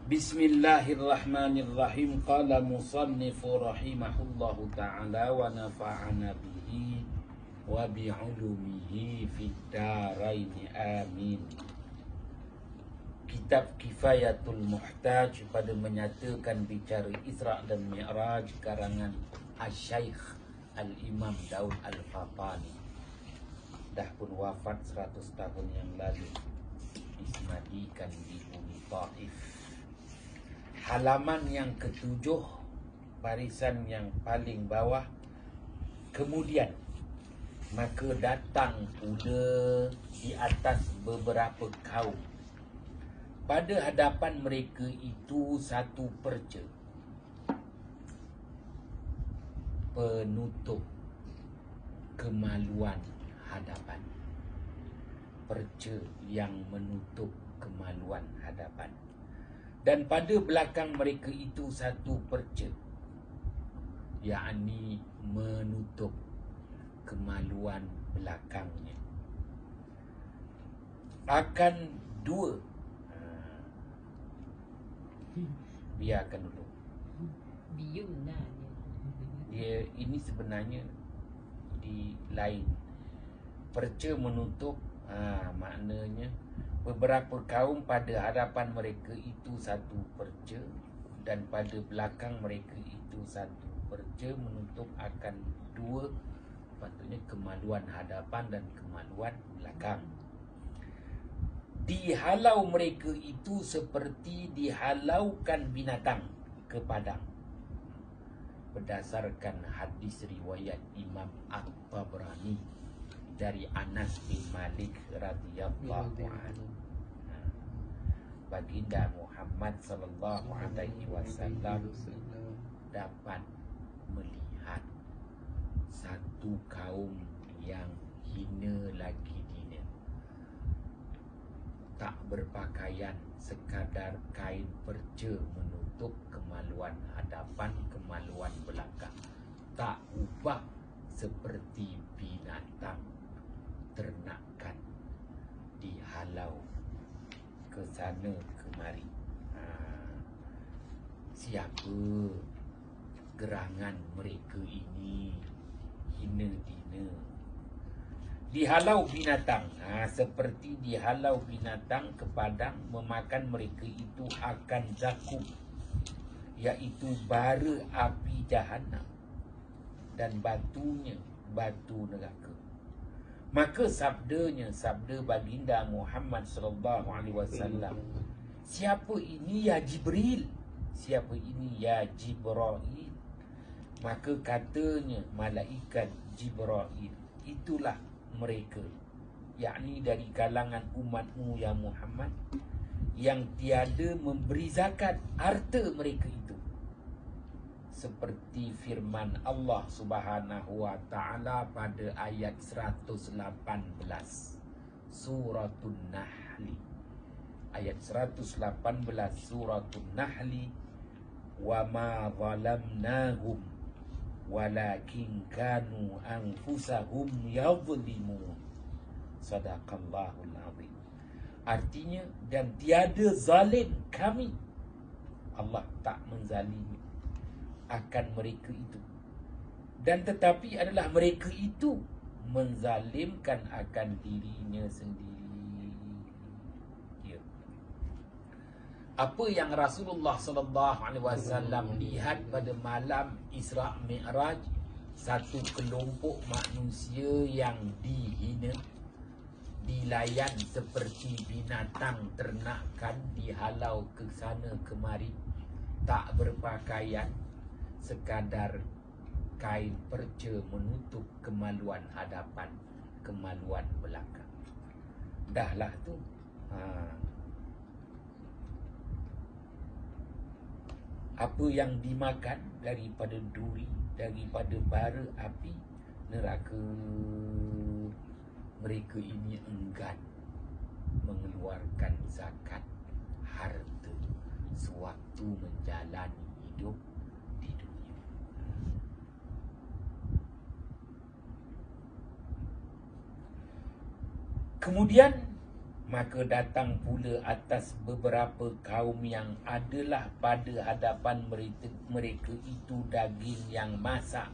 Bismillahirrahmanirrahim. Qala musannifu rahimahullahu ta'ala wa nafa'ana bihi wa bi'ulumihi fid daraini amin. Kitab Kifayatul Muhtaj pada menyatakan bicara Isra' dan Mi'raj karangan Asy-Syaikh Al-Imam Daud Al-Fatani. Dah pun wafat 100 tahun yang lalu, disemadikan di bumi Taif. Halaman yang ketujuh, barisan yang paling bawah. Kemudian maka datang pula di atas beberapa kaum pada hadapan mereka itu satu perca penutup kemaluan hadapan. Perca yang menutup kemaluan hadapan. Dan pada belakang mereka itu satu perca, yakni menutup kemaluan belakangnya. Akan dua, biarkan dulu. Dia ini sebenarnya di lain. Perca menutup, maknanya beberapa kaum pada hadapan mereka itu satu perca, dan pada belakang mereka itu satu perca menutup akan dua, patutnya kemaluan hadapan dan kemaluan belakang. Dihalau mereka itu seperti dihalaukan binatang ke padang, berdasarkan hadis riwayat Imam At-Tabrani dari Anas bin Malik radhiyallahu anhu. Baginda Muhammad sallallahu alaihi wasallam dapat melihat satu kaum yang hina lagi dina, tak berpakaian, sekadar kain perca menutup kemaluan hadapan, kemaluan belakang, tak ubah seperti binatang ternakan, dihalau ke sana kemari. Siapa gerangan mereka ini, hina dina, dihalau binatang, seperti dihalau binatang ke padang, memakan mereka itu akan zakum, iaitu bara api jahanam, dan batunya batu neraka. Maka sabdanya, sabda baginda Muhammad sallallahu alaihi wasallam, siapa ini ya Jibril? Siapa ini ya Jibril? Maka katanya malaikat Jibril, itulah mereka, yakni dari kalangan umatmu ya Muhammad, yang tiada memberi zakat harta mereka itu, seperti firman Allah Subhanahu wa taala pada ayat 118 Suratul Nahl. Ayat 118 Suratul Nahl, wa ma zalamnahum walakin kanu anfusahum yadhlimun. Sadaqallahul azim. Artinya, dan tiada zalim kami, Allah tak menzalimi akan mereka itu, dan tetapi adalah mereka itu menzalimkan akan dirinya sendiri. Ya. Apa yang Rasulullah sallallahu alaihi wasallam lihat pada malam Isra' Mi'raj, satu kelompok manusia yang dihina, dilayan seperti binatang ternakan, dihalau ke sana kemari, tak berpakaian, sekadar kain perca menutup kemaluan hadapan, kemaluan belakang. Dahlah tu. Apa yang dimakan daripada duri, daripada bara api neraka, mereka ini enggan mengeluarkan zakat harta sewaktu menjalani hidup di dunia. Kemudian Maka datang pula atas beberapa kaum yang adalah pada hadapan mereka itu daging yang masak.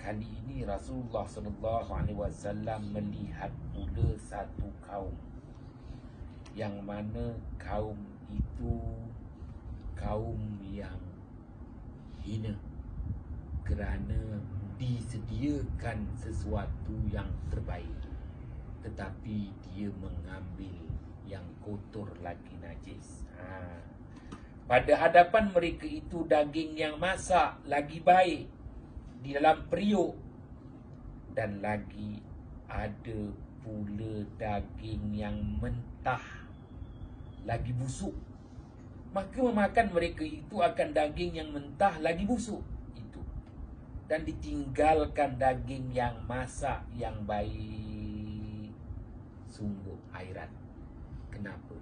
Kali ini Rasulullah SAW melihat pula satu kaum, yang mana kaum itu kaum yang hina kerana disediakan sesuatu yang terbaik, tetapi dia mengambil yang kotor lagi najis. Pada hadapan mereka itu daging yang masak lagi baik di dalam periuk, dan lagi ada pula daging yang mentah lagi busuk. Maka memakan mereka itu akan daging yang mentah lagi busuk itu, dan ditinggalkan daging yang masak yang baik. Sungguh hairan. Kenapa?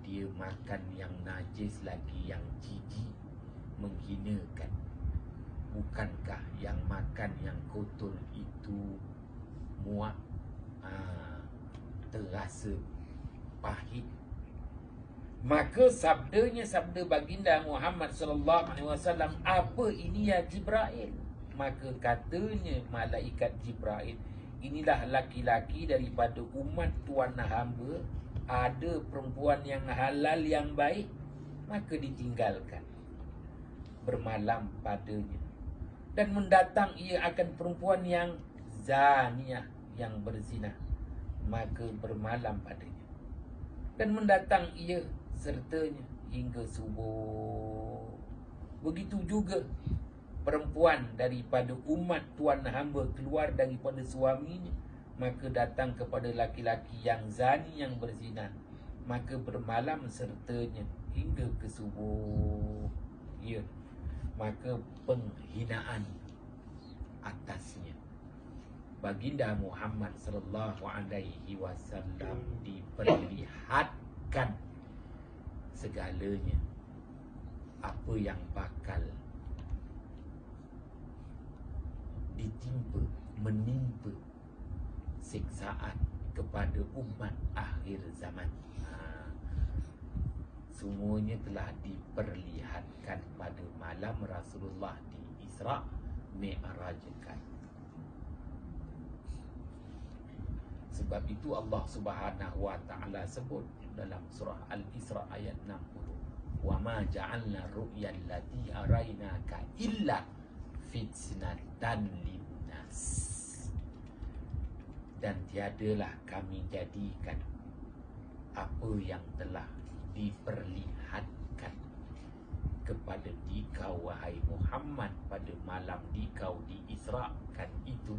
Dia makan yang najis lagi, yang jijik, menghinakan. Bukankah yang makan yang kotor itu muak, terasa pahit? Maka sabda baginda Muhammad sallallahu alaihi wasallam, apa ini ya Jibril? Maka katanya malaikat Jibril, inilah laki-laki daripada umat tuan hamba, ada perempuan yang halal yang baik, maka ditinggalkan bermalam padanya, dan mendatang ia akan perempuan yang zaniah, yang berzina, maka bermalam padanya, dan mendatang ia sertanya hingga subuh. Begitu juga perempuan daripada umat tuan hamba keluar daripada suaminya, maka datang kepada laki-laki yang zani, yang berzina, maka bermalam sertanya hingga ke subuh. Ya, maka penghinaan atasnya baginda Muhammad sallallahu alaihi wasallam diperlihatkan segalanya, apa yang bakal menimpa siksaan kepada umat akhir zaman. Semuanya telah diperlihatkan pada malam Rasulullah di Isra' Mi'rajkan. Sebab itu Allah Subhanahu wa taala sebut dalam surah Al-Isra ayat 60, wa ma ja'alna ru'ya allati arainaka illa fitnatan linnas. Dan tiadalah kami jadikan apa yang telah diperlihatkan kepada dikau wahai Muhammad pada malam dikau diisrakan itu,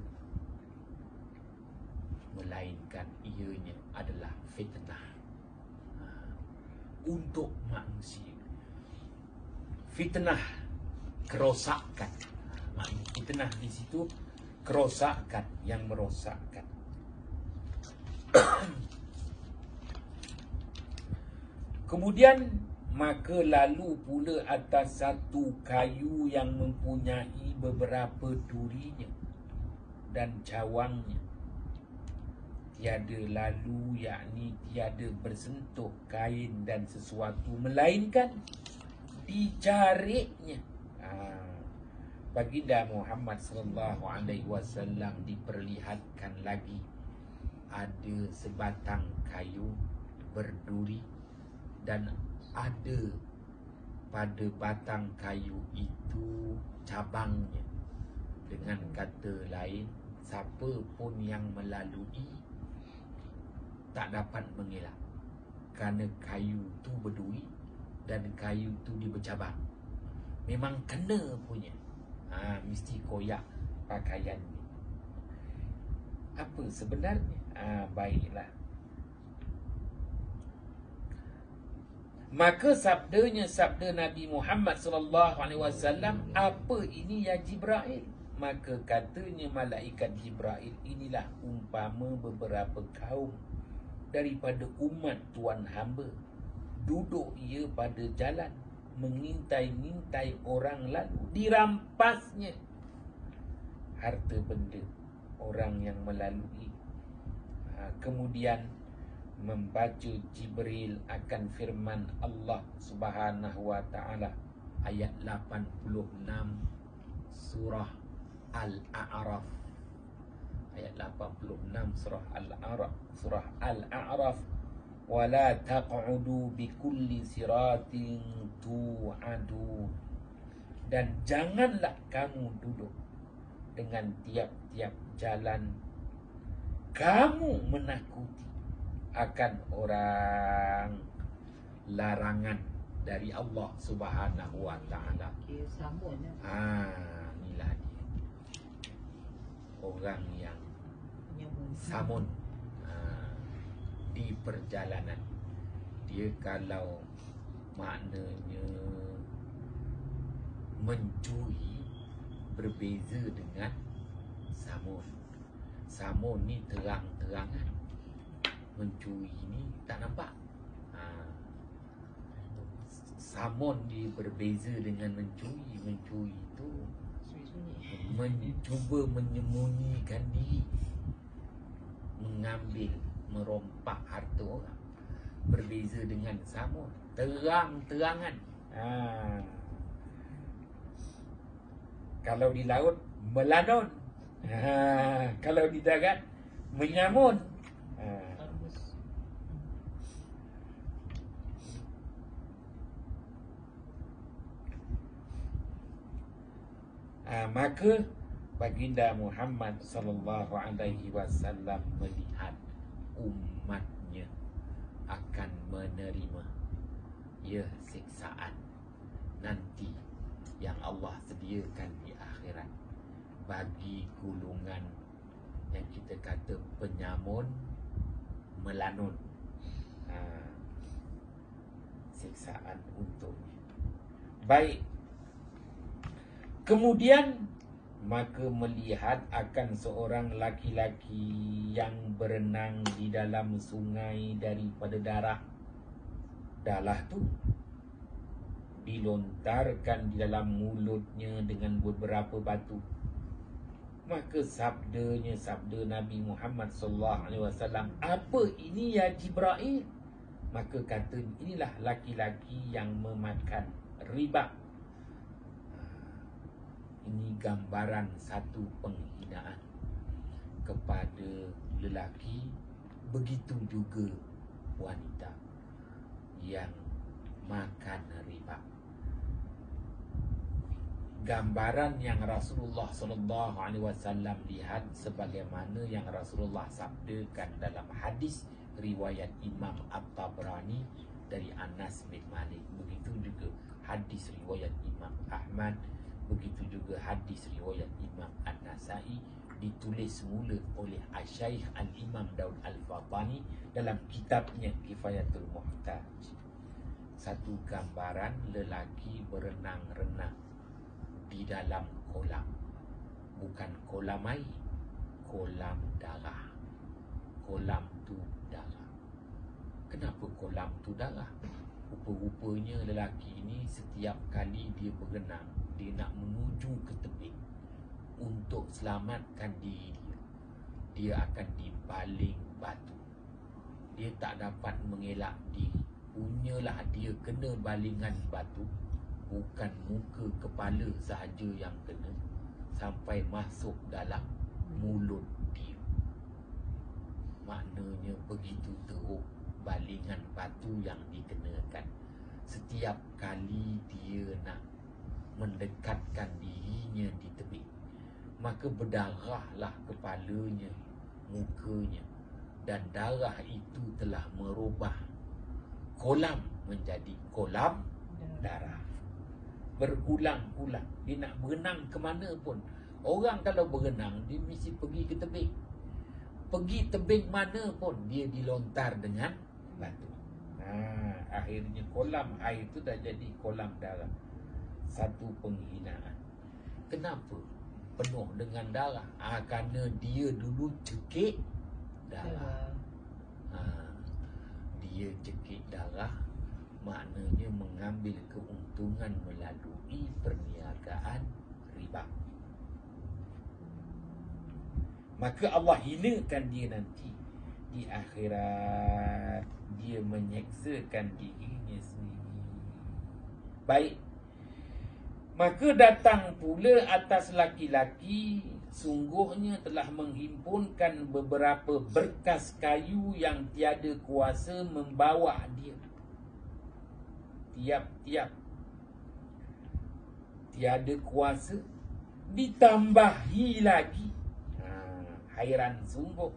melainkan ianya adalah fitnah untuk manusia. Fitnah kerosakan. Fitnah di situ kerosakan, yang merosakkan. Kemudian maka lalu pula atas satu kayu yang mempunyai beberapa durinya dan cawangnya, tiada lalu, yakni tiada bersentuh kain dan sesuatu, melainkan dicariknya. Baginda Muhammad sallallahu alaihi wasallam diperlihatkan lagi ada sebatang kayu berduri, dan ada pada batang kayu itu cabangnya. Dengan kata lain, siapa pun yang melalui tak dapat mengelak, kerana kayu tu berduri dan kayu tu dia bercabang. Memang kena punya. Mesti koyak pakaian ni. Apa sebenarnya? Baiklah. Maka sabda Nabi Muhammad sallallahu alaihi wasallam, apa ini ya Jibril? Maka katanya malaikat Jibril, inilah umpama beberapa kaum daripada umat tuan hamba, duduk ia pada jalan, mengintai-intai orang lalu, dirampasnya harta benda orang yang melalui. Kemudian membaca Jibril akan firman Allah Subhanahu wa taala ayat 86 surah Al-A'raf. Ayat 86 surah Al-A'raf, wala taq'udu bikulli siratin tu'adu, dan janganlah kamu duduk dengan tiap-tiap jalan kamu menakuti akan orang larangan dari Allah Subhanahu wa taala. Inilah dia. Orang yang samun di perjalanan. Dia kalau maknanya mencuri berbeza dengan samun. Samun ni terang-terangan, mencuri ni tak nampak. Samun dia berbeza dengan mencuri. Mencuri itu mencuba menyembunyikan diri, mengambil, merompak harta orang. Berbeza dengan samun, terang-terangan. Kalau di laut melanon, kalau di darat menyamun. Maka baginda Muhammad sallallahu alaihi wasallam melihat umatnya akan menerima siksaan nanti yang Allah sediakan di akhirat bagi golongan yang kita kata penyamun, melanun. Siksaan untuknya. Baik. Kemudian maka melihat akan seorang laki-laki yang berenang di dalam sungai daripada darah. Darah tu dilontarkan di dalam mulutnya dengan beberapa batu. Maka sabda Nabi Muhammad sallallahu alaihi wasallam, apa ini ya Jibril? Maka kata, inilah laki-laki yang memakan riba. Ini gambaran satu penghinaan kepada lelaki, begitu juga wanita yang makan riba. Gambaran yang Rasulullah SAW lihat sebagaimana yang Rasulullah sabdakan dalam hadis riwayat Imam At-Tabrani dari Anas bin Malik. Begitu juga hadis riwayat Imam Ahmad. Begitu juga hadis riwayat Imam An-Nasai, ditulis semula oleh Asy-Syaikh Al-Imam Daud Al-Fatani dalam kitabnya Kifayatul Muhtaj. Satu gambaran lelaki berenang-renang di dalam kolam. Bukan kolam air, kolam darah. Kolam tu darah. Kenapa kolam tu darah? Rupa-rupanya lelaki ini setiap kali dia berenang, dia nak menuju ke tebing untuk selamatkan diri dia, dia akan dibaling batu. Dia tak dapat mengelak diri. Punyalah dia kena balingan batu, bukan muka kepala sahaja yang kena, sampai masuk dalam mulut dia. Maknanya begitu teruk balingan batu yang dikenakan setiap kali dia nak mendekatkan dirinya di tebing. Maka berdarahlah kepalanya, mukanya, dan darah itu telah merubah kolam menjadi kolam darah. Berulang-ulang dia nak berenang ke mana pun. Orang kalau berenang dia mesti pergi ke tebing. Pergi tebing mana pun dia dilontar dengan batu. Akhirnya kolam air itu dah jadi kolam darah. Satu penghinaan. Kenapa penuh dengan darah? Kerana dia dulu cekik darah. Dia cekik darah, maknanya mengambil keuntungan melalui perniagaan riba. Maka Allah hinakan dia nanti di akhirat dia menyeksakan dirinya sendiri. Baik, maka datang pula atas laki-laki sungguhnya telah menghimpunkan beberapa berkas kayu yang tiada kuasa membawa dia. Tiap-tiap tiada kuasa, ditambahi lagi. Hairan sungguh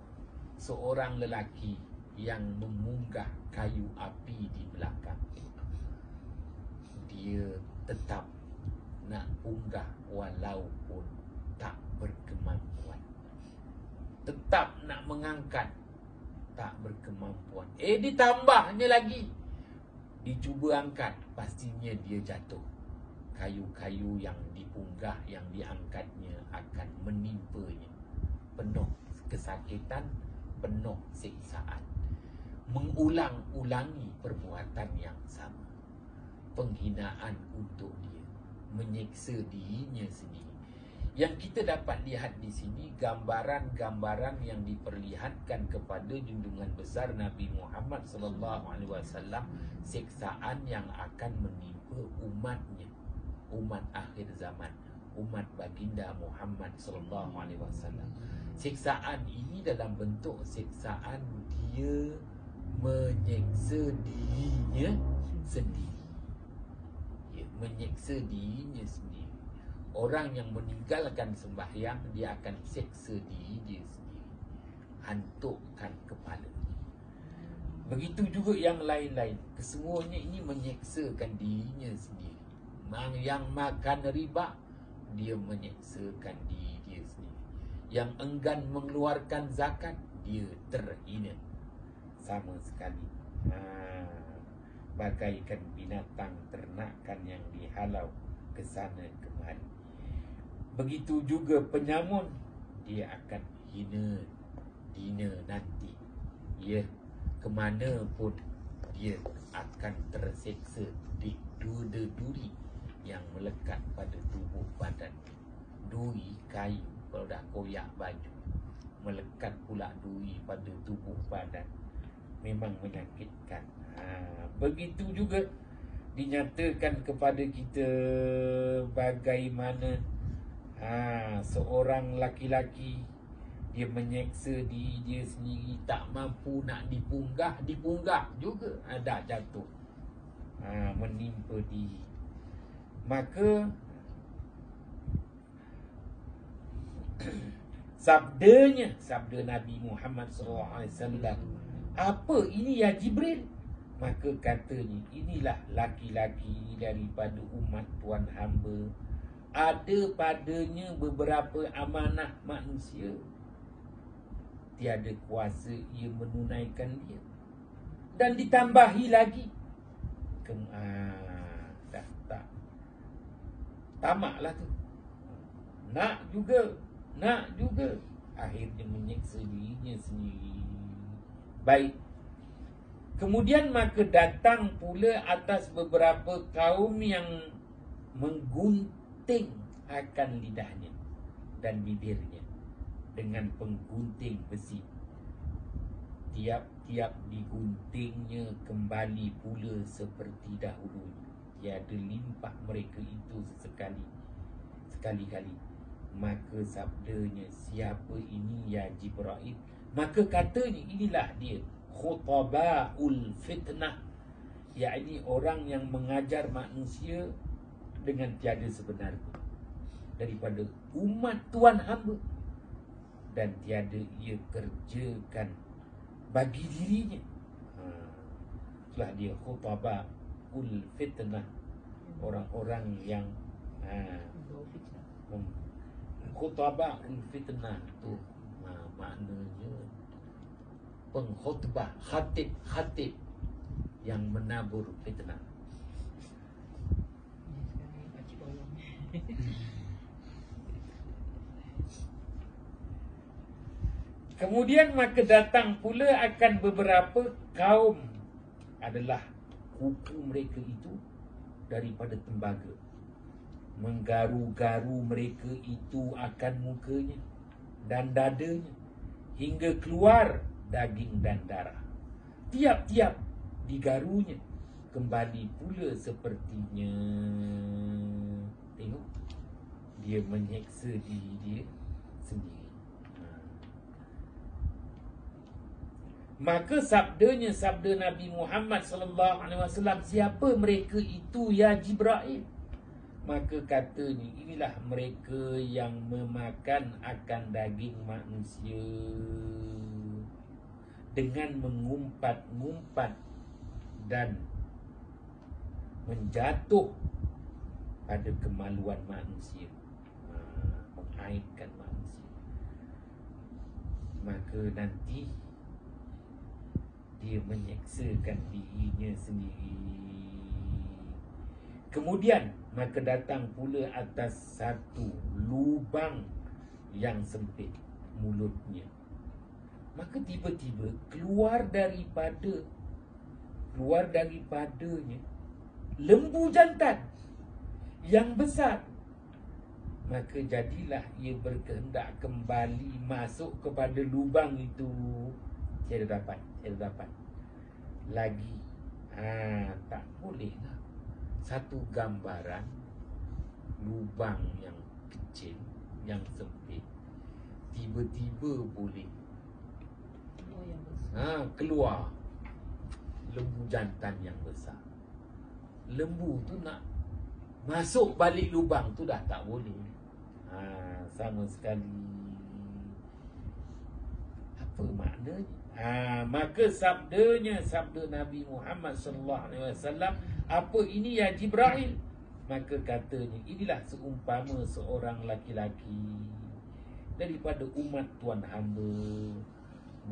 seorang lelaki yang memunggah kayu api di belakang. Dia tetap nak unggah walaupun tak berkemampuan. Tetap nak mengangkat, tak berkemampuan. Ditambahnya lagi, dicuba angkat, pastinya dia jatuh. Kayu-kayu yang dipunggah, yang diangkatnya akan menimpanya. Penuh kesakitan, penuh siksaan. Mengulang-ulangi perbuatan yang sama. Penghinaan untuk dia, menyiksa dirinya sendiri. Yang kita dapat lihat di sini gambaran-gambaran yang diperlihatkan kepada junjungan besar Nabi Muhammad SAW, siksaan yang akan menimpa umatnya, umat akhir zaman, umat baginda Muhammad SAW. Siksaan ini dalam bentuk siksaan dia menyiksa dirinya sendiri. Dia menyiksa dirinya sendiri. Orang yang meninggalkan sembahyang, dia akan seksa diri dia sendiri, hantukkan kepala. Begitu juga yang lain-lain. Kesemuanya ini menyeksakan dirinya sendiri. Yang makan riba, dia menyeksakan diri dia sendiri. Yang enggan mengeluarkan zakat, dia terhina sama sekali. Bagaikan binatang ternakan yang dihalau ke sana kemari. Begitu juga penyamun, dia akan dina nanti. Ya, kemana pun dia akan terseksa di duri yang melekat pada tubuh badan. Duri kayu, kalau dah koyak baju, melekat pula duri pada tubuh badan. Memang menyakitkan. Begitu juga dinyatakan kepada kita bagaimana seorang laki-laki dia menyeksa diri dia sendiri, tak mampu nak dipunggah juga, dah jatuh, menimpa diri. Maka sabda Nabi Muhammad SAW, apa ini ya Jibril? Maka katanya, inilah laki-laki daripada umat Tuan hamba, ada padanya beberapa amanah manusia, tiada kuasa ia menunaikan dia. Dan ditambahi lagi, dah tak tamaklah tu, nak juga, akhirnya menyiksa dirinya sendiri. Baik, kemudian maka datang pula atas beberapa kaum yang menggunting akan lidahnya dan bibirnya dengan penggunting besi. Tiap-tiap diguntingnya kembali pula seperti dahulu. Tiada limpah mereka itu sekali-kali. Maka sabdanya, siapa ini ya Jibril? Maka katanya, inilah dia khutabaul fitnah, yakni orang yang mengajar manusia dengan tiada sebenarnya daripada umat Tuan hamba, dan tiada ia kerjakan bagi dirinya. Itulah dia khutabaul fitnah, orang-orang yang khutabaul fitnah tu maknanya pengkhutbah, khatib yang menabur fitnah. Kemudian maka datang pula akan beberapa kaum, adalah kuku mereka itu daripada tembaga, menggaru-garu mereka itu akan mukanya dan dadanya, hingga keluar daging dan darah. Tiap-tiap digarunya kembali pula sepertinya. Tengok, dia menyeksa diri dia sendiri. Maka sabda Nabi Muhammad sallallahu alaihi wasallam, siapa mereka itu ya Jibril? Maka katanya, inilah mereka yang memakan akan daging manusia dengan mengumpat-ngumpat dan menjatuh pada kemaluan manusia, mengaibkan manusia. Maka nanti dia menyeksakan dirinya sendiri. Kemudian maka datang pula atas satu lubang yang sempit mulutnya. Maka tiba-tiba keluar daripadanya lembu jantan yang besar. Maka jadilah ia berkehendak kembali masuk kepada lubang itu. Saya dapat lagi. Tak boleh lah. Satu gambaran lubang yang kecil, yang sempit, tiba-tiba boleh keluar lembu jantan yang besar. Lembu tu nak masuk balik lubang tu dah tak boleh. Sama sekali. Apa maknanya? Maka sabda Nabi Muhammad sallallahu alaihi wasallam, apa ini ya Jibril? Maka katanya, inilah seumpama seorang laki-laki daripada umat Tuhan hamba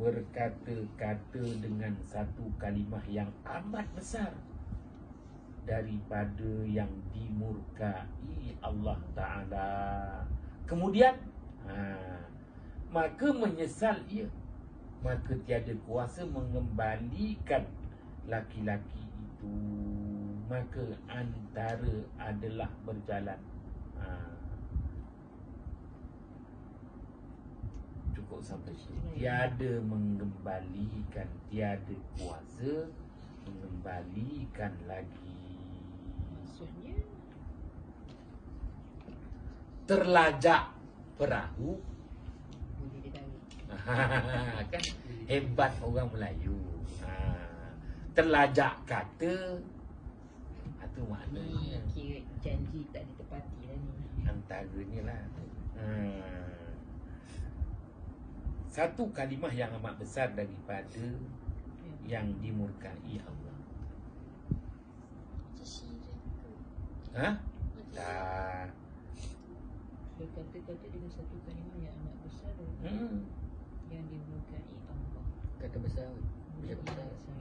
berkata-kata dengan satu kalimah yang amat besar daripada yang dimurkai Allah Ta'ala. Kemudian maka menyesal ia, maka tiada kuasa mengembalikan laki-laki itu. Maka antara adalah berjalan. Cukup sampai situ. Tiada mengembalikan, tiada kuasa mengembalikan lagi. Maksudnya terlajak perahu boleh ditarik. kan hebat orang Melayu. Terlajak kata, itu maknanya. Kira janji tak ditepati lah ni. Antaranya lah. Satu kalimah yang amat besar daripada yang dimurkai Allah. Tak. Berkata-kata dengan satu kalimah yang amat besar yang dimurkai Allah. Kata besar. Dia Ia besar. besar.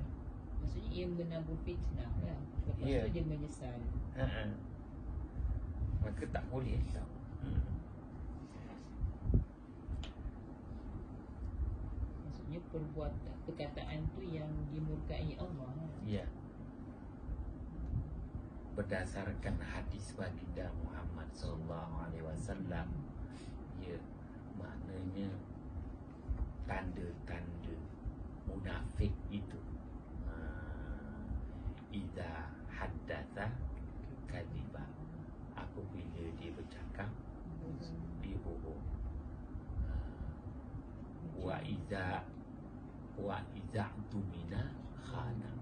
Maksudnya ia menabur fitnah lah. Lepas Ya. tu dia menyesal. Maka tak boleh tahu. Maksudnya perkataan tu yang dimurkai Allah. Ya. Berdasarkan hadis baginda Muhammad SAW, ya, maknanya tanda-tanda munafik itu, idza haddatha kadhiba, apabila dia bercakap dia bohong. Wa idza tumina khana,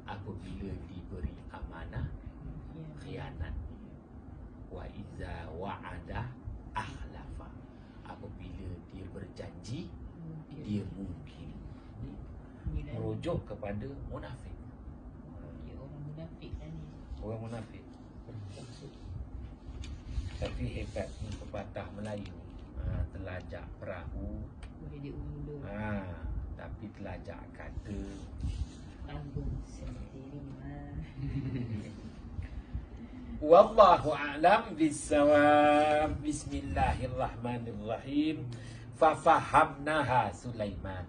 apabila diberi amanah khianat. Wa iza wa'ada akhlafa, apabila dia berjanji dia mungkin. Ini merujuk kepada munafik. Dia orang munafik lah ni. Orang munafik. Tapi hebat ni pepatah Melayu. Telajak perahu, Boleh diundur. tapi telajak kata Ambung sendiri mah. Wallahu a'lam bissawab. Bismillahirrahmanirrahim. Fafahamnaha Sulaiman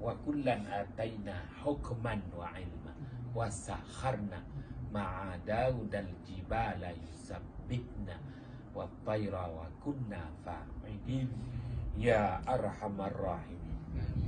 wa kullan ataina hukman wa ilma wa sakharna ma'a Daudal jibala yusabbitna wa tayra wa kunna fa'idin ya arhamar rahimin.